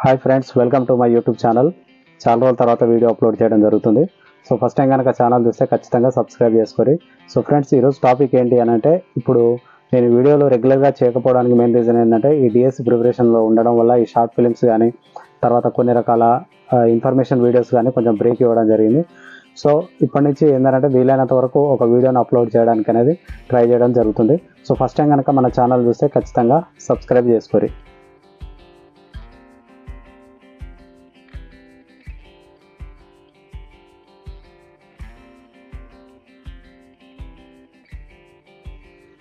Hi friends, welcome to my YouTube channel. చాలా రోజుల తర్వాత వీడియో అప్లోడ్ చేయడం జరుగుతుంది. సో ఫస్ట్ టైం కనుక ఛానల్ చూస్తే ఖచ్చితంగా సబ్స్క్రైబ్ చేసుకోండి. సో ఫ్రెండ్స్, ఈరోజు టాపిక్ ఏంటి అని అంటే, ఇప్పుడు నేను వీడియోలో రెగ్యులర్గా చేయకపోవడానికి మెయిన్ రీజన్ ఏంటంటే, ఈ డిఎస్సి ప్రిపరేషన్లో ఉండడం వల్ల ఈ షార్ట్ ఫిలిమ్స్ కానీ తర్వాత కొన్ని రకాల ఇన్ఫర్మేషన్ వీడియోస్ కానీ కొంచెం బ్రేక్ ఇవ్వడం జరిగింది. సో ఇప్పటి నుంచి ఏంటంటే వీలైనంత వరకు ఒక వీడియోని అప్లోడ్ చేయడానికి అనేది ట్రై చేయడం జరుగుతుంది. సో ఫస్ట్ టైం కనుక మన ఛానల్ చూస్తే ఖచ్చితంగా సబ్స్క్రైబ్ చేసుకోండి.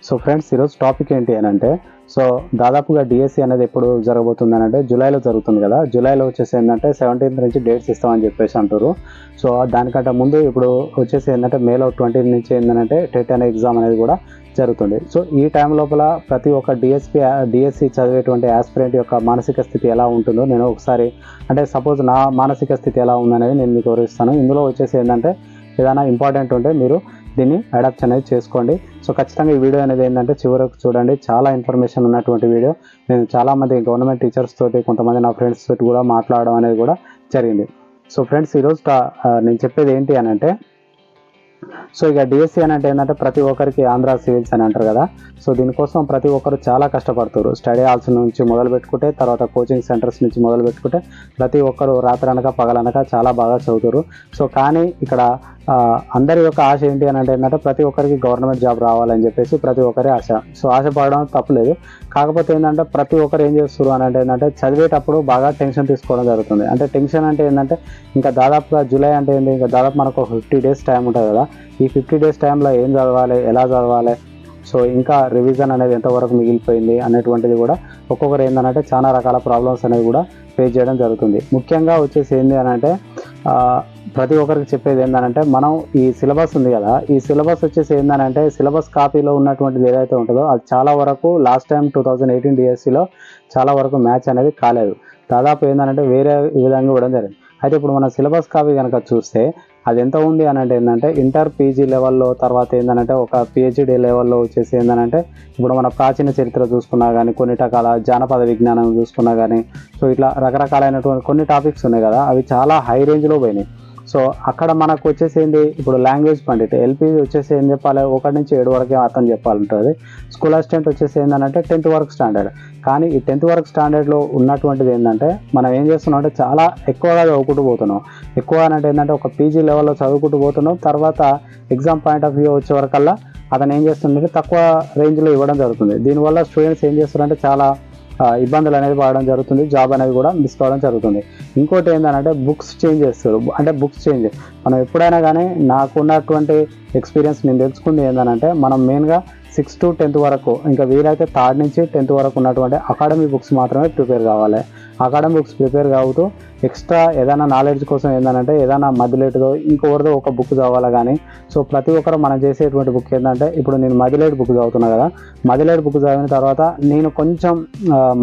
సో ఫ్రెండ్స్, ఈరోజు టాపిక్ ఏంటి అని అంటే, సో దాదాపుగా డిఎస్సి అనేది ఎప్పుడు జరగబోతుంది అని అంటే జూలైలో జరుగుతుంది కదా. జూలైలో వచ్చేసి ఏంటంటే 17th నుంచి డేట్స్ ఇస్తామని చెప్పేసి అంటారు. సో దానికంటే ముందు ఇప్పుడు వచ్చేసి ఏంటంటే మేలో 20 నుంచి ఏంటంటే టెట్ అనే ఎగ్జామ్ అనేది కూడా జరుగుతుంది. సో ఈ టైం లోపల ప్రతి ఒక్క డిఎస్సి చదివేటువంటి ఆస్పిరెంట్ యొక్క మానసిక స్థితి ఎలా ఉంటుందో నేను ఒకసారి, అంటే సపోజ్ నా మానసిక స్థితి ఎలా ఉందనేది నేను మీకు వివరిస్తాను. ఇందులో వచ్చేసి ఏంటంటే ఏదైనా ఇంపార్టెంట్ ఉంటే మీరు దీన్ని అడాప్ట్ అనేది చేసుకోండి. సో ఖచ్చితంగా ఈ వీడియో అనేది ఏంటంటే చివరకు చూడండి, చాలా ఇన్ఫర్మేషన్ ఉన్నటువంటి వీడియో. నేను చాలామంది గవర్నమెంట్ టీచర్స్ తోటి, కొంతమంది నా ఫ్రెండ్స్ తోటి కూడా మాట్లాడడం అనేది కూడా జరిగింది. సో ఫ్రెండ్స్, ఈరోజు నేను చెప్పేది ఏంటి అని అంటే, సో ఇక డిఎస్సి అని అంటే ఏంటంటే ప్రతి ఒక్కరికి ఆంధ్ర సివిల్స్ అని అంటారు కదా. సో దీనికోసం ప్రతి ఒక్కరు చాలా కష్టపడతారు. స్టడీ హాల్స్ నుంచి మొదలు పెట్టుకుంటే, తర్వాత కోచింగ్ సెంటర్స్ నుంచి మొదలు పెట్టుకుంటే ప్రతి ఒక్కరు రాత్రనక పగలనక చాలా బాగా చదువుతారు. సో కానీ ఇక్కడ అందరి యొక్క ఆశ ఏంటి అని అంటే ఏంటంటే ప్రతి ఒక్కరికి గవర్నమెంట్ జాబ్ రావాలని చెప్పేసి ప్రతి ఒక్కరి ఆశ. సో ఆశపడడం తప్పలేదు. కాకపోతే ఏంటంటే ప్రతి ఒక్కరు ఏం చేస్తారు అని అంటే ఏంటంటే చదివేటప్పుడు బాగా టెన్షన్ తీసుకోవడం జరుగుతుంది. అంటే టెన్షన్ అంటే ఏంటంటే ఇంకా దాదాపుగా జూలై అంటే ఏంటి, ఇంకా దాదాపు మనకు 50 days టైం ఉంటుంది కదా. ఈ 50 days టైంలో ఏం చదవాలి, ఎలా చదవాలి, సో ఇంకా రివిజన్ అనేది ఎంతవరకు మిగిలిపోయింది అనేటువంటిది కూడా ఒక్కొక్కరు ఏంటంటే చాలా రకాల ప్రాబ్లమ్స్ అనేది కూడా ఫేస్ చేయడం జరుగుతుంది. ముఖ్యంగా వచ్చేసి ఏంటి అని అంటే ప్రతి ఒక్కరికి చెప్పేది ఏంటంటే, మనం ఈ సిలబస్ ఉంది కదా, ఈ సిలబస్ వచ్చేసి ఏంటంటే సిలబస్ కాపీలో ఉన్నటువంటిది ఏదైతే ఉంటుందో అది చాలా వరకు లాస్ట్ టైం 2018 డిఎస్సిలో చాలా వరకు మ్యాచ్ అనేది కాలేదు. దాదాపు ఏంటంటే వేరే విధంగా ఇవ్వడం జరిగింది. అయితే ఇప్పుడు మన సిలబస్ కాపీ కనుక చూస్తే అది ఎంత ఉంది అని అంటే ఏంటంటే ఇంటర్ పీజీ లెవెల్లో, తర్వాత ఏంటంటే ఒక పిహెచ్డి లెవెల్లో వచ్చేసి ఏంటంటే ఇప్పుడు మన ప్రాచీన చరిత్ర చూసుకున్నా కానీ, కొన్ని రకాల జానపద విజ్ఞానం చూసుకున్నా కానీ, సో ఇట్లా రకరకాలైనటువంటి కొన్ని టాపిక్స్ ఉన్నాయి కదా, అవి చాలా హై రేంజ్లో పోయినాయి. సో అక్కడ మనకు వచ్చేసి ఏంటి, ఇప్పుడు లాంగ్వేజ్ పండిట్ ఎల్పీజీ వచ్చేసి ఏం చెప్పాలి, 1 నుంచి 7 వరకే అర్థం చెప్పాలంటుంది. స్కూల్ అసిస్టెంట్ వచ్చేసి ఏంటంటే 10th వరకు స్టాండర్డ్. కానీ ఈ 10th వరకు స్టాండర్డ్లో ఉన్నటువంటిది ఏంటంటే మనం ఏం చేస్తున్నాం అంటే చాలా ఎక్కువగా చదువుకుంటూ పోతున్నాం. ఎక్కువ అంటే ఏంటంటే ఒక పీజీ లెవెల్లో చదువుకుంటూ పోతున్నాం. తర్వాత ఎగ్జామ్ పాయింట్ ఆఫ్ వ్యూ వచ్చే వరకల్లా అతను ఏం చేస్తుందంటే తక్కువ రేంజ్లో ఇవ్వడం జరుగుతుంది. దీనివల్ల స్టూడెంట్స్ ఏం చేస్తారంటే చాలా ఇబ్బందులు అనేది పడడం జరుగుతుంది. జాబ్ అనేది కూడా మిస్ కావడం జరుగుతుంది. ఇంకోటి ఏంటంటే బుక్స్ చేంజ్ చేస్తారు. అంటే బుక్స్ చేంజ్ మనం ఎప్పుడైనా కానీ, నాకు ఉన్నటువంటి ఎక్స్పీరియన్స్ నేను తెలుసుకుంది ఏంటంటే, మనం మెయిన్గా 6th to 10th వరకు, ఇంకా వీలైతే 3rd నుంచి 10th వరకు ఉన్నటువంటి అకాడమీ బుక్స్ మాత్రమే ప్రిపేర్ కావాలి. అకాడమీ బుక్స్ ప్రిపేర్ కావుతూ ఎక్స్ట్రా ఏదైనా నాలెడ్జ్ కోసం ఏంటంటే ఏదైనా మదిలేటుదో ఇంకొకరిదో ఒక బుక్ చదవాలి. కానీ సో ప్రతి ఒక్కరు మనం చేసేటువంటి బుక్ ఏంటంటే, ఇప్పుడు నేను మదిలేటు బుక్ చదువుతున్నా కదా, మదిలేటు బుక్ చదివిన తర్వాత నేను కొంచెం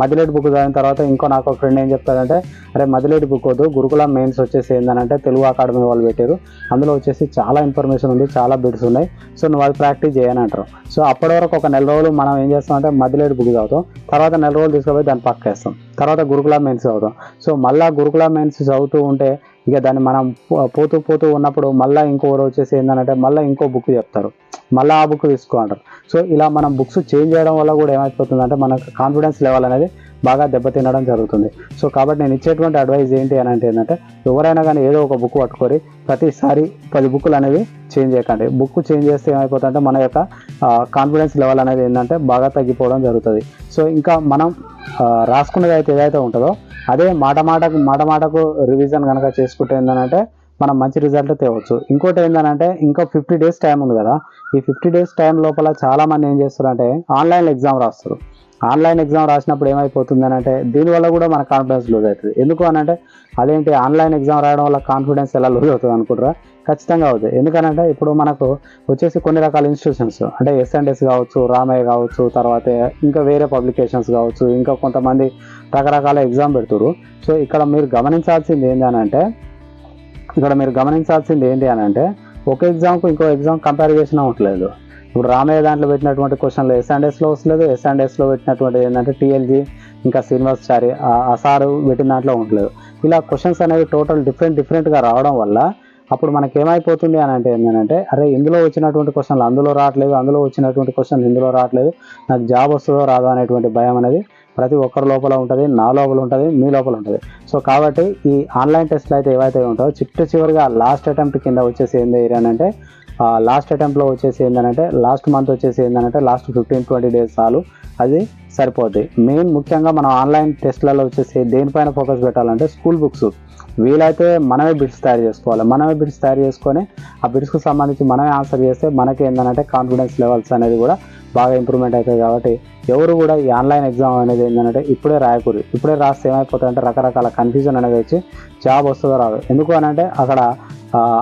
మదిలేటు బుక్ చదివిన తర్వాత ఇంకో నాకు ఒక ఫ్రెండ్ ఏం చెప్తాడంటే, అరే మదిలేటు బుక్ వద్దు, గురుకులం మెయిన్స్ వచ్చేసి ఏంటంటే తెలుగు అకాడమీ వాళ్ళు పెట్టారు, అందులో వచ్చేసి చాలా ఇన్ఫర్మేషన్ ఉంది, చాలా బిట్స్ ఉన్నాయి, సో నువ్వు అది ప్రాక్టీస్ చేయని అంటారు. సో అప్పటి వరకు ఒక 4 రోజులు మనం ఏం చేస్తామంటే మదిలేటు బుక్ చదువుతాం, తర్వాత 4 రోజులు తీసుకుపోయి దాన్ని పక్కేస్తాం, తర్వాత గురుకులం మెయిన్స్ చదువుతాం. సో మళ్ళీ గురుకులం మెయిన్స్ చదువుతూ ఉంటే ఇక దాన్ని మనం పోతూ ఉన్నప్పుడు మళ్ళీ ఇంకోరు వచ్చేసి ఏంటంటే మళ్ళీ ఇంకో బుక్ చెప్తారు, మళ్ళీ ఆ బుక్ తీసుకో అంటారు. సో ఇలా మనం బుక్స్ చేంజ్ చేయడం వల్ల కూడా ఏమైపోతుందంటే మనకు కాన్ఫిడెన్స్ లెవెల్ అనేది బాగా దెబ్బతినడం జరుగుతుంది. సో కాబట్టి నేను ఇచ్చేటువంటి అడ్వైజ్ ఏంటి అని అంటే ఏంటంటే, ఎవరైనా కానీ ఏదో ఒక బుక్ పట్టుకొని ప్రతిసారి 10 బుక్లు అనేవి చేంజ్ చేయకండి. బుక్ చేంజ్ చేస్తే ఏమైపోతుందంటే మన యొక్క కాన్ఫిడెన్స్ లెవెల్ అనేది ఏంటంటే బాగా తగ్గిపోవడం జరుగుతుంది. సో ఇంకా మనం రాసుకున్నది అయితే ఏదైతే ఉంటుందో అదే మాట మాటకు రివిజన్ కనుక చేసుకుంటే ఏంటంటే మనం మంచి రిజల్ట్ తేవచ్చు. ఇంకోటి ఏంటంటే ఇంకా 50 days టైం ఉంది కదా, ఈ 50 days టైం లోపల చాలామంది ఏం చేస్తారంటే ఆన్లైన్ ఎగ్జామ్ రాస్తారు. ఆన్లైన్ ఎగ్జామ్ రాసినప్పుడు ఏమైపోతుంది అని అంటే దీనివల్ల కూడా మన కాన్ఫిడెన్స్ లూజ్ అవుతుంది. ఎందుకు అని అంటే, అదేంటి ఆన్లైన్ ఎగ్జామ్ రాయడం వల్ల కాన్ఫిడెన్స్ ఎలా లూజ్ అవుతుంది అనుకుంటారా? ఖచ్చితంగా అవుతుంది. ఎందుకనంటే ఇప్పుడు మనకు వచ్చేసి కొన్ని రకాల ఇన్స్టిట్యూషన్స్, అంటే S&S కావచ్చు, రామయ్య కావచ్చు, తర్వాత ఇంకా వేరే పబ్లికేషన్స్ కావచ్చు, ఇంకా కొంతమంది రకరకాల ఎగ్జామ్ పెడుతున్నారు. సో ఇక్కడ మీరు గమనించాల్సింది ఏంటి అని అంటే ఒక ఎగ్జామ్కు ఇంకో ఎగ్జామ్ కంపేర్ చేసినా ఉండలేదు. ఇప్పుడు రామయ్య దాంట్లో పెట్టినటువంటి క్వశ్చన్లు ఎస్ఆండ్ఎస్లో వస్తలేదు, ఎస్ఆండ్ఎస్లో పెట్టినటువంటి ఏంటంటే టీఎల్జీ ఇంకా శ్రీనివాసాచారి ఆ సారు పెట్టిన దాంట్లో ఉండలేదు. ఇలా క్వశ్చన్స్ అనేవి టోటల్ డిఫరెంట్గా రావడం వల్ల అప్పుడు మనకి ఏమైపోతుంది అని అంటే ఏంటంటే అరే ఇందులో వచ్చినటువంటి క్వశ్చన్లు అందులో రావట్లేదు, అందులో వచ్చినటువంటి క్వశ్చన్లు ఇందులో రావట్లేదు, నాకు జాబ్ వస్తుందో రాదో అనేటువంటి భయం అనేది ప్రతి ఒక్కరి లోపల ఉంటుంది, నా లోపల ఉంటుంది, మీ లోపల ఉంటుంది. సో కాబట్టి ఈ ఆన్లైన్ టెస్ట్లు అయితే ఏవైతే ఉంటాయో చివరిగా లాస్ట్ అటెంప్ట్ కింద వచ్చేసి ఏంది అంటే లాస్ట్ అటెంప్ట్లో వచ్చేసి ఏంటంటే లాస్ట్ మంత్ వచ్చేసి ఏంటంటే లాస్ట్ 15-20 డేస్ చాలు, అది సరిపోద్ది. మెయిన్ ముఖ్యంగా మనం ఆన్లైన్ టెస్ట్లలో వచ్చేసి దేనిపైన ఫోకస్ పెట్టాలంటే స్కూల్ బుక్స్ వీలైతే మనమే బిట్స్ తయారు చేసుకోవాలి. మనమే బిట్స్ తయారు చేసుకొని ఆ బిట్స్కు సంబంధించి మనమే ఆన్సర్ చేస్తే మనకి ఏంటంటే కాన్ఫిడెన్స్ లెవెల్స్ అనేది కూడా బాగా ఇంప్రూవ్మెంట్ అవుతాయి. కాబట్టి ఎవరు కూడా ఈ ఆన్లైన్ ఎగ్జామ్ అనేది ఏంటంటే ఇప్పుడే రాయకూడదు. ఇప్పుడే రాస్తే ఏమైపోతుందంటే రకరకాల కన్ఫ్యూజన్ అనేది వచ్చి జాబ్ వస్తుందో రాదు. ఎందుకు అని అంటే అక్కడ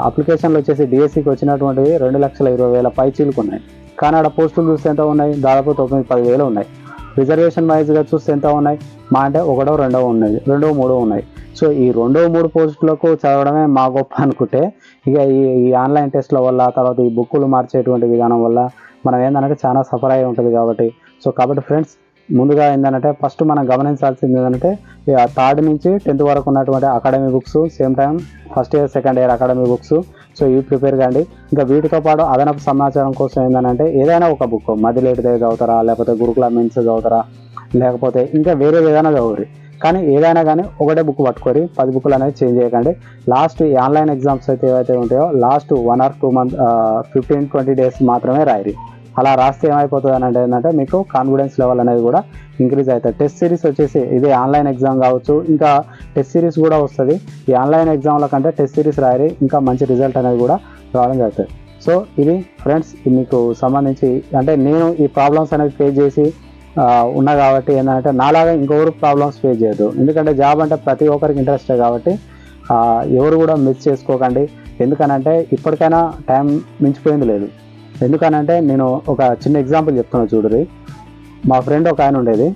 అప్లికేషన్లు వచ్చేసి డిఎస్సికి వచ్చినటువంటివి 2,20,000 పైచీలకు ఉన్నాయి. కానీ అక్కడ పోస్టులు చూస్తే ఎంత ఉన్నాయి, దాదాపు 9-10,000 ఉన్నాయి. రిజర్వేషన్ వైజ్గా చూస్తే ఎంత ఉన్నాయి, మా అంటే 1, 2 ఉన్నాయి, 2, 3 ఉన్నాయి. సో ఈ 2, 3 పోస్టులకు చదవడమే మా గొప్ప అనుకుంటే ఇక ఈ ఆన్లైన్ టెస్ట్ల వల్ల తర్వాత ఈ బుక్కులు మార్చేటువంటి విధానం వల్ల మనం ఏంటంటే చాలా సఫర్ అయి ఉంటుంది. కాబట్టి ఫ్రెండ్స్ ముందుగా ఏంటంటే ఫస్ట్ మనం గమనించాల్సింది ఏంటంటే 3rd నుంచి 10th వరకు ఉన్నటువంటి academy books, same time first year second year academy books, so ఇవి ప్రిపేర్ కాండి. ఇంకా వీటితో పాటు అదనపు సమాచారం కోసం ఏంటంటే ఏదైనా ఒక బుక్ మధ్యలేటిదే చదువుతారా, లేకపోతే గురుకుల మెయిన్స్ చదువుతారా, లేకపోతే ఇంకా వేరే ఏదైనా చదువురి, కానీ ఏదైనా కానీ ఒకటే బుక్ పట్టుకొని 10 బుక్లు అనేది చేంజ్ చేయకండి. లాస్ట్ ఈ ఆన్లైన్ ఎగ్జామ్స్ అయితే ఏవైతే ఉంటాయో లాస్ట్ 1 or 2 months 15-20 డేస్ మాత్రమే రాయరి. అలా రాస్తే ఏమైపోతుంది అని అంటే ఏంటంటే మీకు కాన్ఫిడెన్స్ లెవెల్ అనేది కూడా ఇంక్రీజ్ అవుతుంది. టెస్ట్ సిరీస్ వచ్చేసి ఇది ఆన్లైన్ ఎగ్జామ్ కావచ్చు, ఇంకా టెస్ట్ సిరీస్ కూడా వస్తుంది. ఈ ఆన్లైన్ ఎగ్జామ్ల కంటే టెస్ట్ సిరీస్ రాయరి, ఇంకా మంచి రిజల్ట్ అనేది కూడా రావడం జరుగుతుంది. సో ఇది ఫ్రెండ్స్ మీకు సంబంధించి అంటే నేను ఈ ప్రాబ్లమ్స్ అనేది ఫేస్ చేసి ఉన్నా కాబట్టి ఏంటంటే నాలాగా ఇంకొకరు ప్రాబ్లమ్స్ ఫేస్ చేయదు. ఎందుకంటే జాబ్ అంటే ప్రతి ఒక్కరికి ఇంట్రెస్టే కాబట్టి ఎవరు కూడా మిస్ చేసుకోకండి. ఎందుకనంటే ఇప్పటికైనా టైం మించిపోయింది లేదు. ఎందుకనంటే నేను ఒక చిన్న ఎగ్జాంపుల్ చెప్తున్నాను చూడరి. మా ఫ్రెండ్ ఒక ఆయన ఉండేది,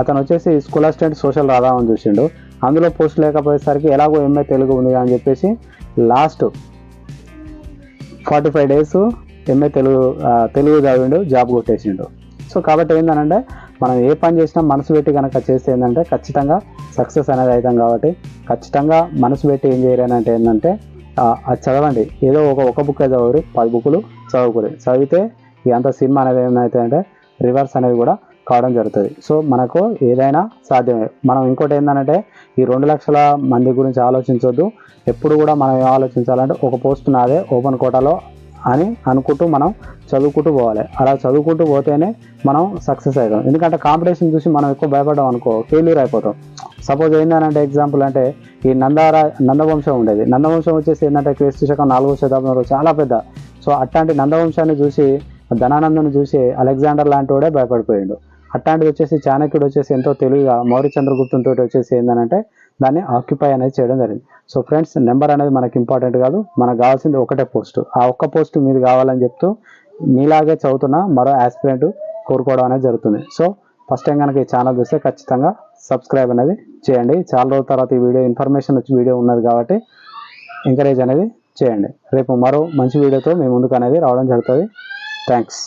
అతను వచ్చేసి స్కూల్ అసిస్టెంట్ సోషల్ రాదామని చూసిండు. అందులో పోస్ట్ లేకపోయేసరికి ఎలాగో ఎంఏ తెలుగు ఉంది అని చెప్పేసి లాస్ట్ 45 డేస్ ఎంఏ తెలుగు చదివిండు, జాబ్ కొట్టేసిండు. సో కాబట్టి ఏంటంటే మనం ఏ పని చేసినా మనసు పెట్టి కనుక చేస్తే ఏంటంటే ఖచ్చితంగా సక్సెస్ అనేది అవుతాం. కాబట్టి ఖచ్చితంగా మనసు పెట్టి ఏం చేయాలంటే ఏంటంటే అది చదవండి. ఏదో ఒక బుక్ చదవరు, 10 బుక్లు చదివితే అంత సినిమా అనేది ఏమైతే అంటే రివర్స్ అనేది కూడా కావడం జరుగుతుంది. సో మనకు ఏదైనా సాధ్యమే. మనం ఇంకోటి ఏంటంటే ఈ 2 లక్షల మంది గురించి ఆలోచించొద్దు. ఎప్పుడు కూడా మనం ఏం ఆలోచించాలంటే ఒక పోస్ట్ నాదే ఓపెన్ కోటాలో అని అనుకుంటూ మనం చదువుకుంటూ పోవాలి. అలా చదువుకుంటూ పోతేనే మనం సక్సెస్ అవుతాం. ఎందుకంటే కాంపిటీషన్ చూసి మనం ఎక్కువ భయపడ్డాం అనుకో ఫెయిల్యూర్ అయిపోతాం. సపోజ్ ఏంటంటే ఎగ్జాంపుల్ అంటే ఈ నందవంశం ఉండేది. నందవంశం వచ్చేసి ఏంటంటే క్రీస్తు శకం 4వ శతాబ్దంలో చాలా పెద్ద. సో అట్లాంటి నందవంశాన్ని చూసి ధనానందుని చూసి అలెగ్జాండర్ లాంటి వాడే భయపడిపోయాడు. అట్లాంటిది వచ్చేసి చాణక్యుడు వచ్చేసి ఎంతో తెలివిగా మౌర్య చంద్రగుప్తునితో వచ్చేసి ఏంటంటే దాన్ని ఆక్యుపై అనేది చేయడం జరిగింది. సో ఫ్రెండ్స్ నెంబర్ అనేది మనకి ఇంపార్టెంట్ కాదు, మనకు కావాల్సింది ఒకటే పోస్ట్. ఆ ఒక్క పోస్ట్ మీరు కావాలని చెప్తూ మీలాగే చదువుతున్న మరో ఆస్పిరెంట్ కోరుకోవడం అనేది జరుగుతుంది. సో ఫస్ట్ టైం కనుక ఈ ఛానల్ చూస్తే ఖచ్చితంగా సబ్స్క్రైబ్ అనేది చేయండి. చాలా రోజుల తర్వాత ఈ వీడియో ఇన్ఫర్మేషన్ వచ్చి వీడియో ఉన్నది కాబట్టి ఎంకరేజ్ అనేది చేయండి. రేపు మరో మంచి వీడియోతో మీ ముందుకు అనేది రావడం జరుగుతుంది. థ్యాంక్స్.